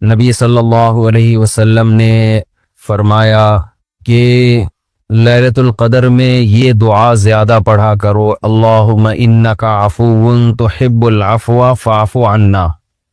نبی صلی اللہ علیہ وسلم نے فرمایا کہ لیلۃ القدر میں یہ دعا زیادہ پڑھا کرو، اللہم انک عفو تحب العفو فاعف عنا۔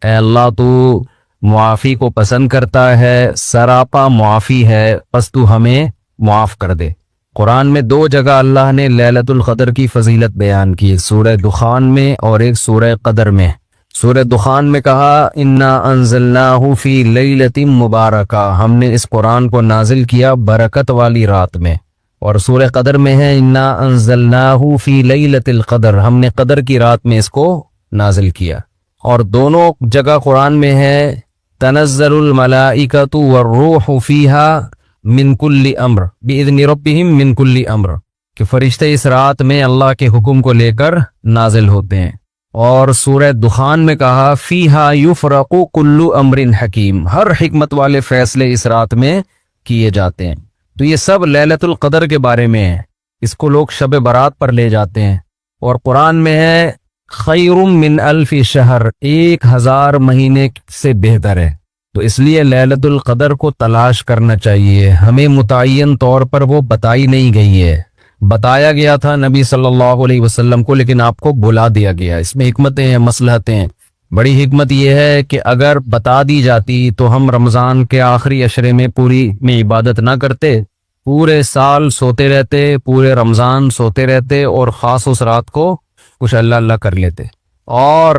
اے اللہ تو معافی کو پسند کرتا ہے، سراپا معافی ہے، بس تو ہمیں معاف کر دے۔ قرآن میں 2 جگہ اللہ نے لیلۃ القدر کی فضیلت بیان کی، ایک سورہ دخان میں اور ایک سورہ قدر میں۔ سورہ دخان میں کہا انا انزلناہ فی لیلۃ مبارکہ، ہم نے اس قرآن کو نازل کیا برکت والی رات میں، اور سورہ قدر میں ہے انا انزلناہ فی لیلۃ القدر، ہم نے قدر کی رات میں اس کو نازل کیا۔ اور دونوں جگہ قرآن میں ہے تنزل الملائکۃ والروح فیہا من کل امر باذن ربہم من کل امر، کہ فرشتے اس رات میں اللہ کے حکم کو لے کر نازل ہوتے ہیں۔ اور سورہ دخان میں کہا فیہا یفرق کل امر حکیم، ہر حکمت والے فیصلے اس رات میں کیے جاتے ہیں۔ تو یہ سب لیلۃ القدر کے بارے میں ہے، اس کو لوگ شب برات پر لے جاتے ہیں۔ اور قرآن میں ہے خیر من الف شہر، 1000 مہینے سے بہتر ہے۔ تو اس لیے لیلۃ القدر کو تلاش کرنا چاہیے، ہمیں متعین طور پر وہ بتائی نہیں گئی ہے، بتایا گیا تھا نبی صلی اللہ علیہ وسلم کو، لیکن آپ کو بلا دیا گیا۔ اس میں حکمتیں ہیں، مصلحتیں ہیں۔ بڑی حکمت یہ ہے کہ اگر بتا دی جاتی تو ہم رمضان کے آخری عشرے میں پوری میں عبادت نہ کرتے، پورے سال سوتے رہتے، پورے رمضان سوتے رہتے، اور خاص اس رات کو کچھ اللہ اللہ کر لیتے۔ اور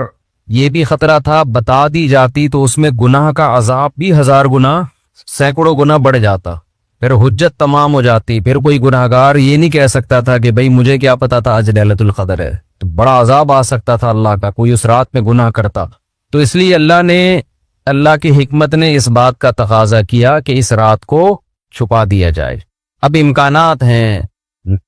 یہ بھی خطرہ تھا بتا دی جاتی تو اس میں گناہ کا عذاب بھی 1000 گنا، سینکڑوں گنا بڑھ جاتا، پھر حجت تمام ہو جاتی، پھر کوئی گناہگار یہ نہیں کہہ سکتا تھا کہ بھئی مجھے کیا پتا تھا آج لیلۃ القدر ہے، تو بڑا عذاب آ سکتا تھا اللہ کا، کوئی اس رات میں گناہ کرتا۔ تو اس لیے اللہ کی حکمت نے اس بات کا تقاضا کیا کہ اس رات کو چھپا دیا جائے۔ اب امکانات ہیں،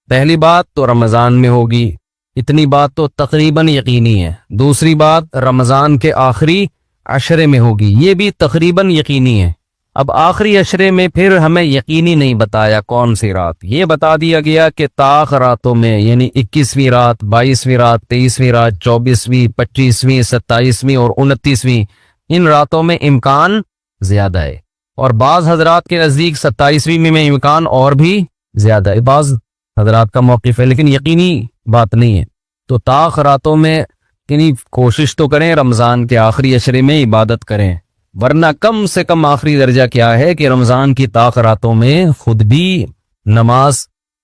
پہلی بات تو رمضان میں ہوگی، اتنی بات تو تقریباً یقینی ہے۔ دوسری بات رمضان کے آخری عشرے میں ہوگی، یہ بھی تقریباً یقینی ہے۔ اب آخری عشرے میں پھر ہمیں یقینی نہیں بتایا کون سی رات، یہ بتا دیا گیا کہ طاق راتوں میں، یعنی 21ویں رات، 22ویں رات، 23ویں رات، 24ویں، 25ویں، 27ویں اور 29ویں، ان راتوں میں امکان زیادہ ہے۔ اور بعض حضرات کے نزدیک 27ویں میں امکان اور بھی زیادہ ہے، بعض حضرات کا موقف ہے، لیکن یقینی بات نہیں ہے۔ تو طاق راتوں میں یعنی کوشش تو کریں رمضان کے آخری عشرے میں عبادت کریں، ورنہ کم سے کم آخری درجہ کیا ہے کہ رمضان کی طاق راتوں میں خود بھی نماز،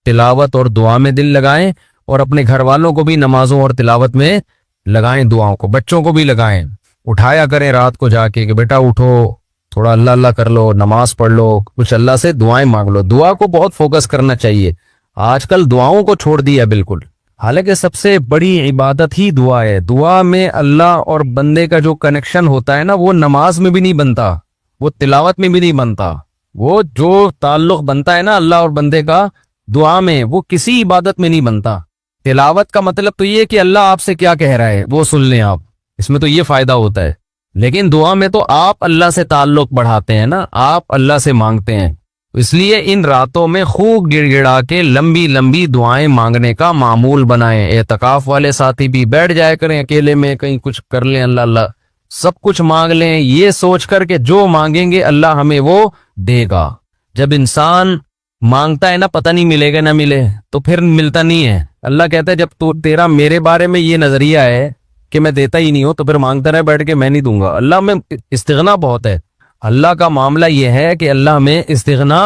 تلاوت اور دعا میں دل لگائیں، اور اپنے گھر والوں کو بھی نمازوں اور تلاوت میں لگائیں، دعاؤں کو بچوں کو بھی لگائیں، اٹھایا کریں رات کو جا کے کہ بیٹا اٹھو، تھوڑا اللہ اللہ کر لو، نماز پڑھ لو، کچھ اللہ سے دعائیں مانگ لو۔ دعا کو بہت فوکس کرنا چاہیے، آج کل دعاؤں کو چھوڑ دیا بالکل، حالانکہ سب سے بڑی عبادت ہی دعا ہے۔ دعا میں اللہ اور بندے کا جو کنیکشن ہوتا ہے نا، وہ نماز میں بھی نہیں بنتا، وہ تلاوت میں بھی نہیں بنتا، وہ جو تعلق بنتا ہے نا اللہ اور بندے کا دعا میں، وہ کسی عبادت میں نہیں بنتا۔ تلاوت کا مطلب تو یہ کہ اللہ آپ سے کیا کہہ رہا ہے وہ سن لیں آپ، اس میں تو یہ فائدہ ہوتا ہے۔ لیکن دعا میں تو آپ اللہ سے تعلق بڑھاتے ہیں نا، آپ اللہ سے مانگتے ہیں۔ اس لیے ان راتوں میں خوب گڑ گڑا کے لمبی لمبی دعائیں مانگنے کا معمول بنائیں۔ اعتکاف والے ساتھی بھی بیٹھ جائے کریں اکیلے میں، کہیں کچھ کر لیں، اللہ اللہ سب کچھ مانگ لیں، یہ سوچ کر کہ جو مانگیں گے اللہ ہمیں وہ دے گا۔ جب انسان مانگتا ہے نا پتہ نہیں ملے گا نہ ملے، تو پھر ملتا نہیں ہے۔ اللہ کہتا ہے جب تیرا میرے بارے میں یہ نظریہ ہے کہ میں دیتا ہی نہیں ہوں، تو پھر مانگتا رہے بیٹھ کے، میں نہیں دوں گا۔ اللہ میں استغنا بہت ہے، اللہ کا معاملہ یہ ہے کہ اللہ میں استغنا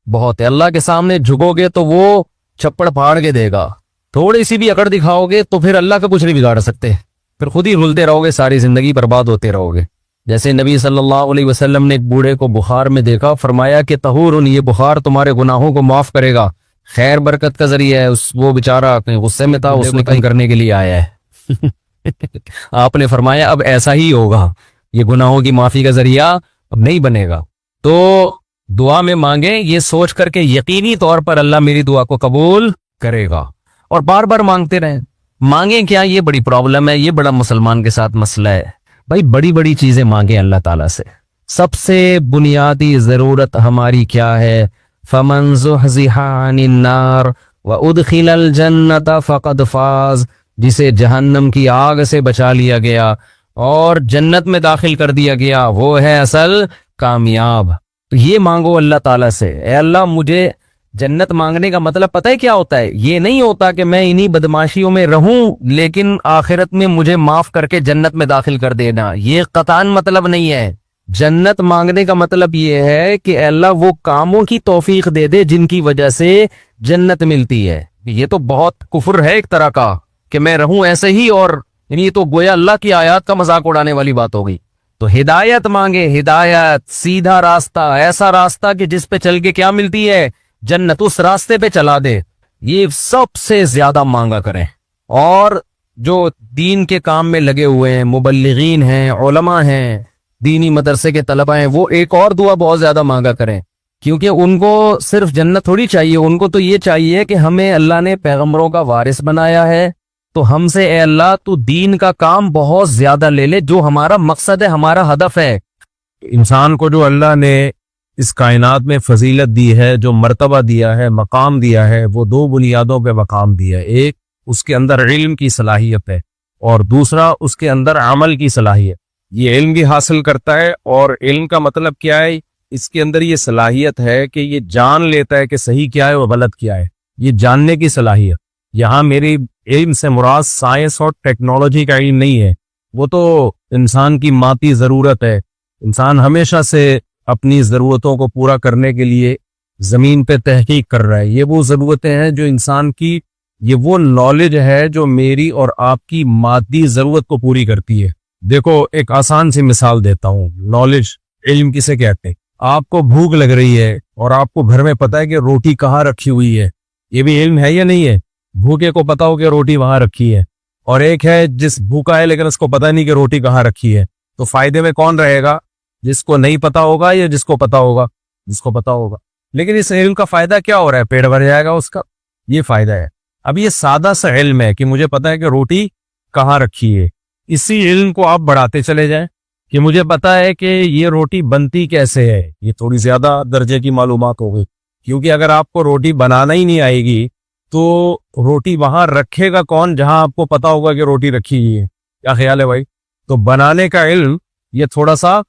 بہت ہے۔ اللہ کے سامنے جھکو گے تو وہ چھپڑ پھاڑ کے دے گا، تھوڑی سی بھی اکڑ دکھاؤ گے تو پھر اللہ کا کچھ نہیں بگاڑ سکتے، پھر خود ہی رلتے رہو گے، ساری زندگی برباد ہوتے رہو گے۔ جیسے نبی صلی اللہ علیہ وسلم نے ایک بوڑھے کو بخار میں دیکھا، فرمایا کہ طہور، یہ بخار تمہارے گناہوں کو معاف کرے گا، خیر برکت کا ذریعہ ہے۔ وہ بیچارہ غصے میں تھا، اس نے کہیں کرنے کے لیے آیا ہے آپ نے فرمایا اب ایسا ہی ہوگا، یہ گناہوں کی معافی کا ذریعہ اب نہیں بنے گا۔ تو دعا میں مانگیں یہ سوچ کر کے یقینی طور پر اللہ میری دعا کو قبول کرے گا، اور بار بار مانگتے رہیں۔ مانگیں کیا، یہ بڑی پرابلم ہے، یہ بڑا مسلمان کے ساتھ مسئلہ ہے۔ بھائی بڑی بڑی چیزیں مانگیں اللہ تعالیٰ سے۔ سب سے بنیادی ضرورت ہماری کیا ہے؟ فَمَنْ زُحْزِحَ عَنِ النَّارِ وَأُدْخِلَ الْجَنَّةَ فَقَدْ فَازَ، جسے جہنم کی آگ سے بچا لیا گیا اور جنت میں داخل کر دیا گیا، وہ ہے اصل کامیاب۔ تو یہ مانگو اللہ تعالیٰ سے، اے اللہ مجھے جنت مانگنے کا مطلب پتہ ہے کیا ہوتا ہے؟ یہ نہیں ہوتا کہ میں انہی بدماشیوں میں رہوں لیکن آخرت میں مجھے معاف کر کے جنت میں داخل کر دینا، یہ قطعاً مطلب نہیں ہے۔ جنت مانگنے کا مطلب یہ ہے کہ اے اللہ وہ کاموں کی توفیق دے دے جن کی وجہ سے جنت ملتی ہے۔ یہ تو بہت کفر ہے ایک طرح کا کہ میں رہوں ایسے ہی، اور یعنی یہ تو گویا اللہ کی آیات کا مذاق اڑانے والی بات ہو گئی۔ تو ہدایت مانگے، ہدایت، سیدھا راستہ، ایسا راستہ کہ جس پہ چل کے کیا ملتی ہے؟ جنت، اس راستے پہ چلا دے، یہ سب سے زیادہ مانگا کریں۔ اور جو دین کے کام میں لگے ہوئے ہیں، مبلغین ہیں، علماء ہیں، دینی مدرسے کے طلبہ ہیں، وہ ایک اور دعا بہت زیادہ مانگا کریں، کیونکہ ان کو صرف جنت تھوڑی چاہیے، ان کو تو یہ چاہیے کہ ہمیں اللہ نے پیغمبروں کا وارث بنایا ہے، تو ہم سے اے اللہ تو دین کا کام بہت زیادہ لے لے، جو ہمارا مقصد ہے، ہمارا ہدف ہے۔ انسان کو جو اللہ نے اس کائنات میں فضیلت دی ہے، جو مرتبہ دیا ہے، مقام دیا ہے، وہ دو بنیادوں پہ مقام دیا ہے۔ ایک اس کے اندر علم کی صلاحیت ہے، اور دوسرا اس کے اندر عمل کی صلاحیت۔ یہ علم بھی حاصل کرتا ہے، اور علم کا مطلب کیا ہے؟ اس کے اندر یہ صلاحیت ہے کہ یہ جان لیتا ہے کہ صحیح کیا ہے اور غلط کیا ہے، یہ جاننے کی صلاحیت۔ یہاں میری علم سے مراد سائنس اور ٹیکنالوجی کا علم نہیں ہے، وہ تو انسان کی ماتی ضرورت ہے۔ انسان ہمیشہ سے اپنی ضرورتوں کو پورا کرنے کے لیے زمین پہ تحقیق کر رہا ہے۔ یہ وہ ضرورتیں ہیں جو انسان کی، یہ وہ نالج ہے جو میری اور آپ کی مادی ضرورت کو پوری کرتی ہے۔ دیکھو ایک آسان سی مثال دیتا ہوں، نالج، علم کسے کہتے ہیں؟ آپ کو بھوک لگ رہی ہے اور آپ کو گھر میں پتا ہے کہ روٹی کہاں رکھی ہوئی ہے، یہ بھی علم ہے یا نہیں ہے؟ بھوکے کو پتا ہو کہ روٹی وہاں رکھی ہے، اور ایک ہے جس بھوکا ہے لیکن اس کو پتا نہیں کہ روٹی کہاں رکھی ہے۔ تو فائدے میں کون رہے گا؟ جس کو نہیں پتا ہوگا یا جس کو پتا ہوگا؟ جس کو پتا ہوگا۔ لیکن اس علم کا فائدہ کیا ہو رہا ہے؟ پیٹ بھر جائے گا اس کا، یہ فائدہ ہے۔ اب یہ سادہ سا علم ہے کہ مجھے پتا ہے کہ روٹی کہاں رکھی ہے، اسی علم کو آپ بڑھاتے چلے جائیں کہ مجھے پتا ہے کہ یہ روٹی بنتی کیسے ہے، یہ تھوڑی زیادہ درجے کی معلومات ہو گئی، کیونکہ اگر آپ کو روٹی بنانا ہی نہیں آئے گی تو روٹی وہاں رکھے گا کون جہاں آپ کو پتا ہوگا کہ روٹی رکھی ہوئی ہے؟ کیا خیال ہے بھائی؟ تو بنانے کا علم یہ تھوڑا سا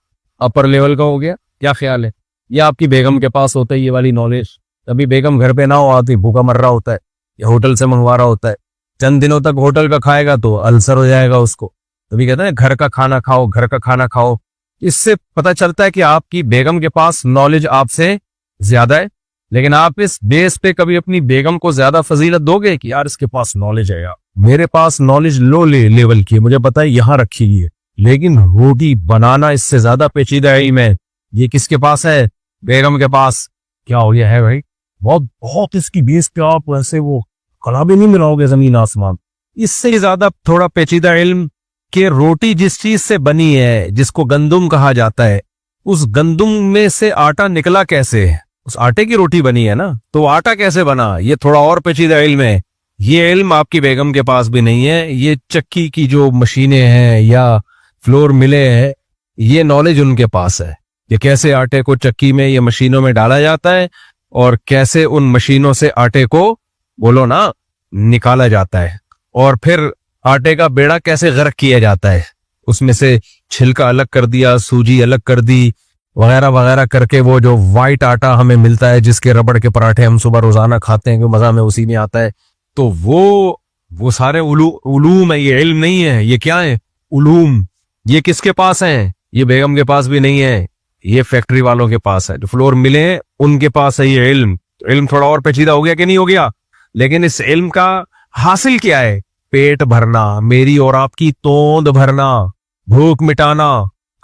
اپر لیول کا ہو گیا، کیا خیال ہے؟ یہ آپ کی بیگم کے پاس ہوتا ہے یہ والی نالج، ابھی بیگم گھر پہ نہ ہو آتی، بھوکا مر رہا ہوتا ہے یا ہوٹل سے منگوا رہا ہوتا ہے، چند دنوں تک ہوٹل کا کھائے گا تو السر ہو جائے گا اس کو۔ تبھی کہتے ہیں گھر کا کھانا کھاؤ، گھر کا کھانا کھاؤ۔ اس سے پتہ چلتا ہے کہ آپ کی بیگم کے پاس نالج آپ سے زیادہ ہے، لیکن آپ اس بیس پہ کبھی اپنی بیگم کو زیادہ فضیلت دو گے کہ یار اس کے پاس نالج ہے، یار میرے پاس نالج لو لیول کی ہے، مجھے پتا ہے یہاں رکھی گئی ہے، لیکن روٹی بنانا اس سے زیادہ پیچیدہ علم ہے، یہ کس کے پاس ہے؟ بیگم کے پاس۔ کیا ہو گیا ہے بھائی؟ بہت اس کی بیس پہ آپ ایسے وہ کلابیں نہیں ملاؤ گے زمین آسمان۔ اس سے زیادہ تھوڑا پیچیدہ علم کہ روٹی جس چیز سے بنی ہے، جس کو گندم کہا جاتا ہے، اس گندم میں سے آٹا نکلا کیسے ہے؟ اس آٹے کی روٹی بنی ہے نا، تو آٹا کیسے بنا؟ یہ تھوڑا اور پیچیدہ علم ہے۔ یہ علم آپ کی بیگم کے پاس بھی نہیں ہے۔ یہ چکی کی جو مشینیں ہیں یا فلور ملے ہیں، یہ نالج ان کے پاس ہے کہ کیسے آٹے کو چکی میں یا مشینوں میں ڈالا جاتا ہے، اور کیسے ان مشینوں سے آٹے کو بولو نا نکالا جاتا ہے، اور پھر آٹے کا بیڑا کیسے غرق کیا جاتا ہے، اس میں سے چھلکا الگ کر دیا، سوجی الگ کر دی، وغیرہ وغیرہ کر کے وہ جو وائٹ آٹا ہمیں ملتا ہے جس کے ربڑ کے پراٹھے ہم صبح روزانہ کھاتے ہیں کہ مزہ میں اسی میں آتا ہے۔ تو وہ سارے علوم ہے، یہ علم نہیں ہے۔ یہ کیا ہے؟ علوم۔ یہ کس کے پاس ہیں؟ یہ بیگم کے پاس بھی نہیں ہے، یہ فیکٹری والوں کے پاس ہے، جو فلور ملے ہیں ان کے پاس ہے یہ علم۔ علم تھوڑا اور پیچیدہ ہو گیا کہ نہیں ہو گیا؟ لیکن اس علم کا حاصل کیا ہے؟ پیٹ بھرنا، میری اور آپ کی توند بھرنا، بھوک مٹانا،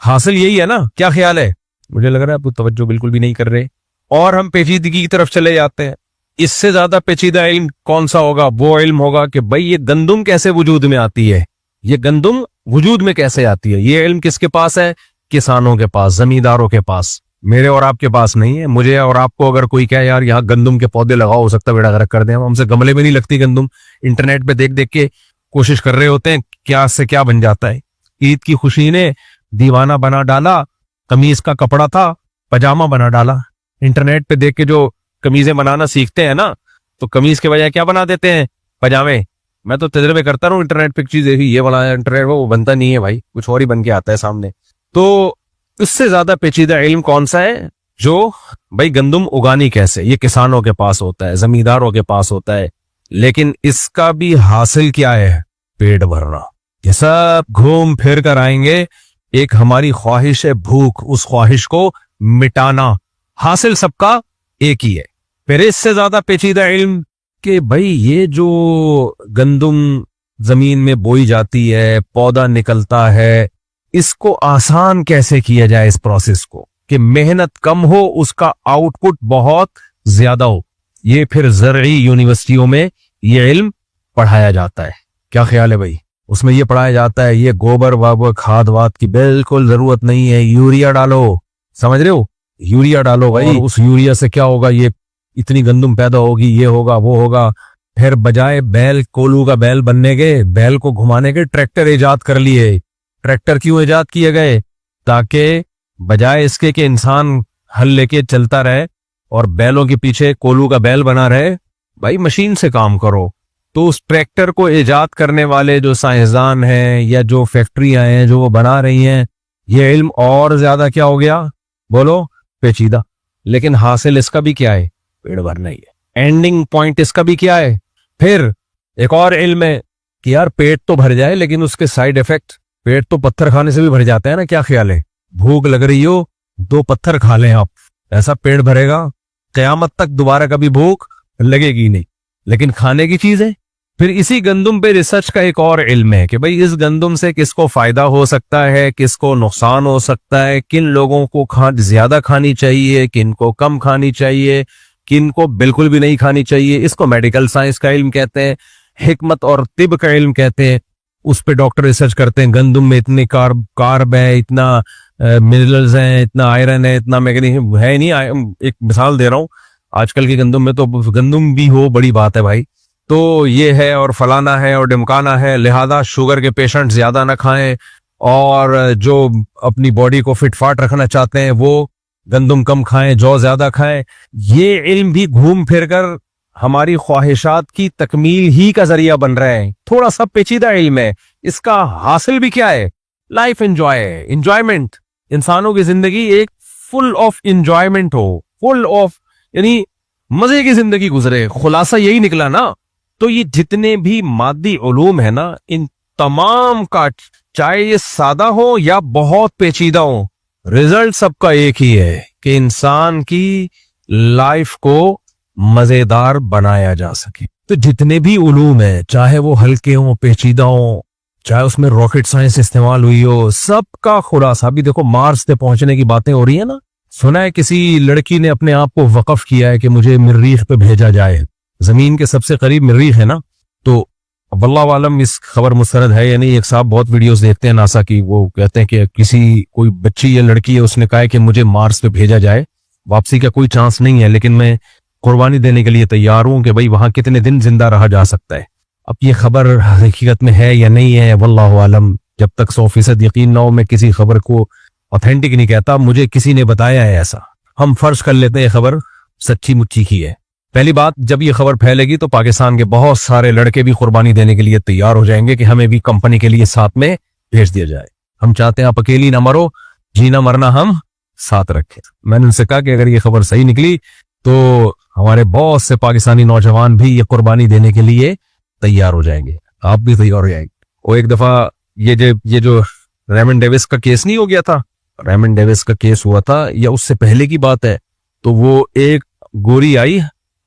حاصل یہی ہے نا؟ کیا خیال ہے؟ مجھے لگ رہا ہے آپ توجہ بالکل بھی نہیں کر رہے، اور ہم پیچیدگی کی طرف چلے جاتے ہیں۔ اس سے زیادہ پیچیدہ علم کون سا ہوگا؟ وہ علم ہوگا کہ بھئی یہ گندم کیسے وجود میں آتی ہے، یہ گندم وجود میں کیسے آتی ہے۔ یہ علم کس کے پاس ہے؟ کسانوں کے پاس، زمینداروں کے پاس، میرے اور آپ کے پاس نہیں ہے۔ مجھے اور آپ کو اگر کوئی کہے یار یہاں گندم کے پودے لگاؤ، ہو سکتا ہے بیڑا غرق کر دیں، ہم سے گملے میں نہیں لگتی گندم، انٹرنیٹ پہ دیکھ دیکھ کے کوشش کر رہے ہوتے ہیں کیا سے کیا بن جاتا ہے۔ عید کی خوشی نے دیوانہ بنا ڈالا، قمیض کا کپڑا تھا پجامہ بنا ڈالا۔ انٹرنیٹ پہ دیکھ کے جو قمیضیں بنانا سیکھتے ہیں نا، تو قمیض کے بجائے کیا بنا دیتے ہیں؟ پجامے۔ میں تو تجربے کرتا رہا ہوں انٹرنیٹ پہ چیز یہ والا انٹرنیٹ وہ بنتا نہیں ہے بھائی, کچھ اور ہی بن کے آتا ہے سامنے. تو اس سے زیادہ پیچیدہ علم کون سا ہے جو بھائی گندم اگانی کیسے, یہ کسانوں کے پاس ہوتا ہے, زمینداروں کے پاس ہوتا ہے, لیکن اس کا بھی حاصل کیا ہے؟ پیٹ بھرنا. یہ سب گھوم پھر کر آئیں گے ایک ہماری خواہش ہے بھوک, اس خواہش کو مٹانا. حاصل سب کا ایک ہی ہے. پھر اس سے زیادہ پیچیدہ علم کہ بھائی یہ جو گندم زمین میں بوئی جاتی ہے, پودا نکلتا ہے, اس کو آسان کیسے کیا جائے, اس پروسیس کو کہ محنت کم ہو, اس کا آؤٹ پٹ بہت زیادہ ہو. یہ پھر زرعی یونیورسٹیوں میں یہ علم پڑھایا جاتا ہے. کیا خیال ہے بھائی؟ اس میں یہ پڑھایا جاتا ہے یہ گوبر وابر کھاد واد کی بالکل ضرورت نہیں ہے, یوریا ڈالو, سمجھ رہے ہو, یوریا ڈالو بھائی. اس یوریا سے کیا ہوگا, یہ اتنی گندم پیدا ہوگی, یہ ہوگا وہ ہوگا. پھر بجائے بیل, کولو کا بیل بننے کے, بیل کو گھمانے کے ٹریکٹر ایجاد کر لیے. ٹریکٹر کیوں ایجاد کیے گئے؟ تاکہ بجائے اس کے کہ انسان ہل لے کے چلتا رہے اور بیلوں کے پیچھے کولو کا بیل بنا رہے, بھائی مشین سے کام کرو. تو اس ٹریکٹر کو ایجاد کرنے والے جو سائنسدان ہیں یا جو فیکٹریاں ہیں جو وہ بنا رہی ہیں, یہ علم اور زیادہ کیا ہو گیا بولو, پیچیدہ. لیکن حاصل اس کا بھی کیا ہے؟ پیڑ بھرنا ہی ہے. اینڈنگ پوائنٹ اس کا بھی کیا ہے؟ پھر ایک اور علم ہے کہ یار پیٹ تو بھر جائے لیکن اس کے سائیڈ ایفیکٹ, پیٹ تو پتھر کھانے سے بھی بھر جاتا ہے نا. کیا خیال ہے؟ بھوک لگ رہی ہو 2 پتھر کھا لیں آپ, ایسا پیٹ بھرے گا قیامت تک دوبارہ کبھی بھوک لگے گی نہیں. لیکن کھانے کی چیز ہے. پھر اسی گندم پہ ریسرچ کا ایک اور علم ہے کہ بھئی اس گندم سے کس کو فائدہ ہو سکتا ہے, کس کو نقصان ہو سکتا ہے, کن لوگوں کو زیادہ کھانی چاہیے, کن کو کم کھانی چاہیے, کن کو بالکل بھی نہیں کھانی چاہیے. اس کو میڈیکل سائنس کا علم کہتے ہیں, حکمت اور طب کا علم کہتے ہیں. اس پہ ڈاکٹر ریسرچ کرتے ہیں گندم میں اتنے کارب ہے, اتنا منرلز ہیں, اتنا آئرن ہے, اتنا میگنیشیم ہے نہیں. ایک مثال دے رہا ہوں, آج کل کی گندم میں تو گندم بھی ہو بڑی بات ہے بھائی, تو یہ ہے اور فلانا ہے اور ڈمکانا ہے, لہذا شوگر کے پیشنٹ زیادہ نہ کھائیں, اور جو اپنی باڈی کو فٹ فاٹ رکھنا چاہتے ہیں وہ گندم کم کھائیں, جو زیادہ کھائیں. یہ علم بھی گھوم پھر کر ہماری خواہشات کی تکمیل ہی کا ذریعہ بن رہے ہیں. تھوڑا سا پیچیدہ علم ہے. اس کا حاصل بھی کیا ہے؟ Life enjoyment. انسانوں کی زندگی ایک فل آف انجوائمنٹ ہو, فل آف یعنی مزے کی زندگی گزرے. خلاصہ یہی نکلا نا. تو یہ جتنے بھی مادی علوم ہے نا, ان تمام کا چاہے یہ سادہ ہو یا بہت پیچیدہ ہو, رزلٹ سب کا ایک ہی ہے کہ انسان کی لائف کو مزیدار بنایا جا سکے. تو جتنے بھی علوم ہیں, چاہے وہ ہلکے ہوں, پیچیدہ ہوں, چاہے اس میں راکٹ سائنس استعمال ہوئی ہو, سب کا خلاصہ. ابھی دیکھو مارس پہ پہنچنے کی باتیں ہو رہی ہیں نا, سنا ہے کسی لڑکی نے اپنے آپ کو وقف کیا ہے کہ مجھے مریخ پہ بھیجا جائے. زمین کے سب سے قریب مریخ ہے نا. تو واللہ عالم اس خبر مستند ہے یا نہیں. ایک صاحب بہت ویڈیوز دیکھتے ہیں ناسا کی, وہ کہتے ہیں کہ کوئی بچی یا لڑکی ہے, اس نے کہا ہے کہ مجھے مارس پہ بھیجا جائے, واپسی کا کوئی چانس نہیں ہے, لیکن میں قربانی دینے کے لیے تیار ہوں کہ بھئی وہاں کتنے دن زندہ رہا جا سکتا ہے. اب یہ خبر حقیقت میں ہے یا نہیں ہے, واللہ عالم. جب تک 100% یقین نہ ہو میں کسی خبر کو اوتھینٹک نہیں کہتا. مجھے کسی نے بتایا ہے ایسا, ہم فرض کر لیتے ہیں یہ خبر سچی مچی کی ہے. پہلی بات, جب یہ خبر پھیلے گی تو پاکستان کے بہت سارے لڑکے بھی قربانی دینے کے لیے تیار ہو جائیں گے کہ ہمیں بھی کمپنی کے لیے ساتھ میں بھیج دیا جائے. ہم چاہتے ہیں آپ اکیلی نہ مرو, جینا مرنا ہم ساتھ رکھیں. میں نے ان سے کہا کہ اگر یہ خبر صحیح نکلی تو ہمارے بہت سے پاکستانی نوجوان بھی یہ قربانی دینے کے لیے تیار ہو جائیں گے, آپ بھی تیار ہو جائیں گے. وہ ایک دفعہ یہ جو ریمن ڈیوس کا کیس نہیں ہو گیا تھا, ریمن ڈیوس کا کیس ہوا تھا یا اس سے پہلے کی بات ہے, تو وہ ایک گوری آئی,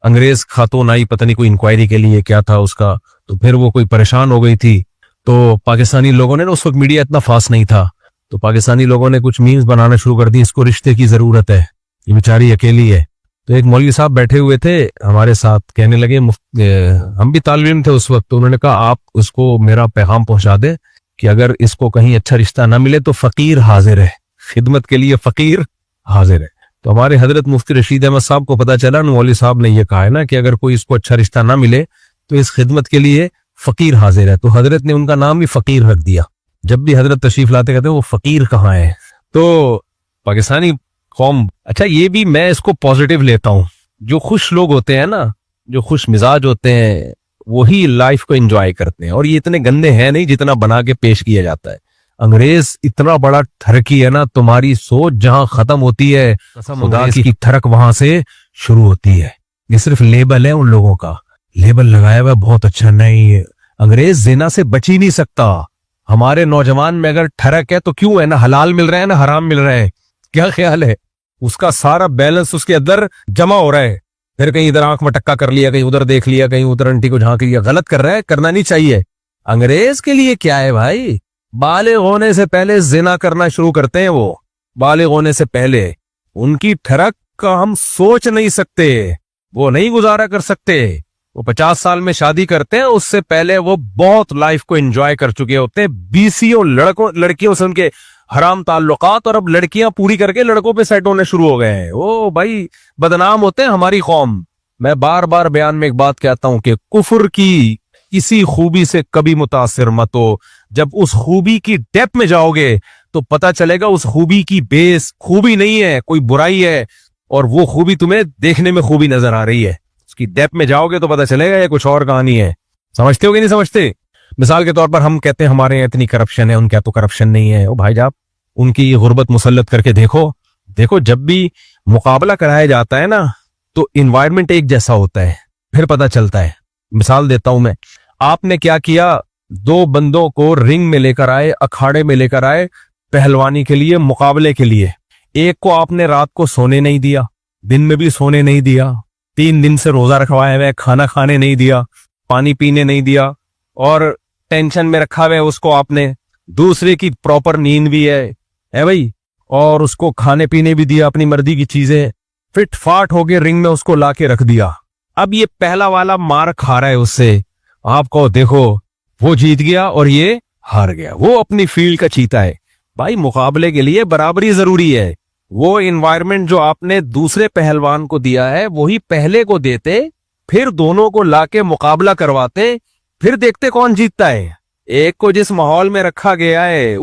انگریز خاتون آئی, پتہ نہیں کوئی انکوائری کے لیے کیا تھا اس کا, تو پھر وہ کوئی پریشان ہو گئی تھی. تو پاکستانی لوگوں نے, اس وقت میڈیا اتنا فاسٹ نہیں تھا, تو پاکستانی لوگوں نے کچھ میمز بنانا شروع کر دی, اس کو رشتے کی ضرورت ہے, یہ بیچاری اکیلی ہے. تو ایک مولوی صاحب بیٹھے ہوئے تھے ہمارے ساتھ, کہنے لگے, ہم بھی طالب علم تھے اس وقت, تو انہوں نے کہا آپ اس کو میرا پیغام پہنچا دیں کہ اگر اس کو کہیں اچھا رشتہ نہ ملے تو فقیر حاضر ہے, خدمت کے لیے فقیر حاضر ہے. تو ہمارے حضرت مفتی رشید احمد صاحب کو پتا چلا, مولوی صاحب نے یہ کہا ہے نا کہ اگر کوئی اس کو اچھا رشتہ نہ ملے تو اس خدمت کے لیے فقیر حاضر ہے. تو حضرت نے ان کا نام بھی فقیر رکھ دیا. جب بھی حضرت تشریف لاتے کہتے وہ فقیر کہاں ہے. تو پاکستانی قوم, اچھا یہ بھی میں اس کو پازیٹیو لیتا ہوں, جو خوش لوگ ہوتے ہیں نا, جو خوش مزاج ہوتے ہیں, وہی لائف کو انجوائے کرتے ہیں. اور یہ اتنے گندے ہیں نہیں جتنا بنا کے پیش کیا جاتا ہے. انگریز اتنا بڑا تھرکی ہے نا, تمہاری سوچ جہاں ختم ہوتی ہے خدا کی تھرک وہاں سے شروع ہوتی ہے. یہ صرف لیبل ہے ان لوگوں کا, لیبل لگایا ہوا بہت اچھا. نہیں, انگریز زنا سے بچ ہی نہیں سکتا. ہمارے نوجوان میں اگر ٹھرک ہے تو کیوں ہے, نہ حلال مل رہا ہے نہ حرام مل رہا ہے. کیا خیال ہے, اس کا سارا بیلنس اس کے اندر جمع ہو رہا ہے. پھر کہیں ادھر آنکھ مٹکا کر لیا, کہیں ادھر دیکھ لیا, کہیں ادھر انٹی کو جھانک لیا. غلط کر رہا ہے, کرنا نہیں چاہیے. انگریز کے لیے کیا ہے بھائی, بالغ ہونے سے پہلے زنا کرنا شروع کرتے ہیں. وہ بالغ ہونے سے پہلے ان کی ٹھرک کا ہم سوچ نہیں سکتے, وہ نہیں گزارا کر سکتے. وہ 50 سال میں شادی کرتے ہیں, اس سے پہلے وہ بہت لائف کو انجوائے کر چکے ہوتے ہیں. 20 لڑکیوں سے ان کے حرام تعلقات, اور اب لڑکیاں پوری کر کے لڑکوں پہ سیٹ ہونے شروع ہو گئے ہیں. وہ بھائی بدنام ہوتے ہیں ہماری قوم. میں بار بار بیان میں ایک بات کہتا ہوں کہ کفر کی کسی خوبی سے کبھی متاثر مت ہو. جب اس خوبی کی ڈیپ میں جاؤ گے تو پتا چلے گا اس خوبی کی بیس خوبی نہیں ہے, کوئی برائی ہے, اور وہ خوبی تمہیں دیکھنے میں خوبی نظر آ رہی ہے. اس کی ڈیپ میں جاؤ گے تو پتا چلے گا یہ کچھ اور کہانی ہے. سمجھتے ہو کہ نہیں سمجھتے؟ مثال کے طور پر ہم کہتے ہیں ہمارے یہاں اتنی کرپشن ہے, ان کے تو کرپشن نہیں ہے. او بھائی جاب, ان کی غربت مسلط کر کے دیکھو جب بھی مقابلہ کرایا جاتا ہے نا تو انوائرمنٹ ایک جیسا ہوتا ہے, پھر پتا چلتا ہے. مثال دیتا ہوں میں, آپ نے کیا کیا, 2 بندوں کو رنگ میں لے کر آئے, اکھاڑے میں لے کر آئے پہلوانی کے لیے, مقابلے کے لیے. ایک کو آپ نے رات کو سونے نہیں دیا, دن میں بھی سونے نہیں دیا, 3 دن سے روزہ رکھوایا ہوا ہے, کھانا کھانے نہیں دیا, پانی پینے نہیں دیا, اور ٹینشن میں رکھا ہوا ہے اس کو آپ نے. دوسرے کی پراپر نیند بھی ہے بھائی, اور اس کو کھانے پینے بھی دیا, اپنی مرضی کی چیزیں, فٹ فاٹ ہو کے رنگ میں اس کو لا کے رکھ دیا. اب یہ پہلا والا مار کھا رہا ہے اس سے, آپ کو دیکھو وہ جیت گیا اور یہ ہار گیا, وہ اپنی فیلڈ کا چیتا ہے. بھائی مقابلے کے لیے برابری ضروری ہے. وہ انوائرمنٹ جو آپ نے دوسرے پہلوان کو دیا ہے وہی پہلے کو دیتے, پھر دونوں کو لا کے مقابلہ کرواتے, پھر دیکھتے کون جیتتا ہے. ایک کو جس ماحول میں رکھا گیا ہے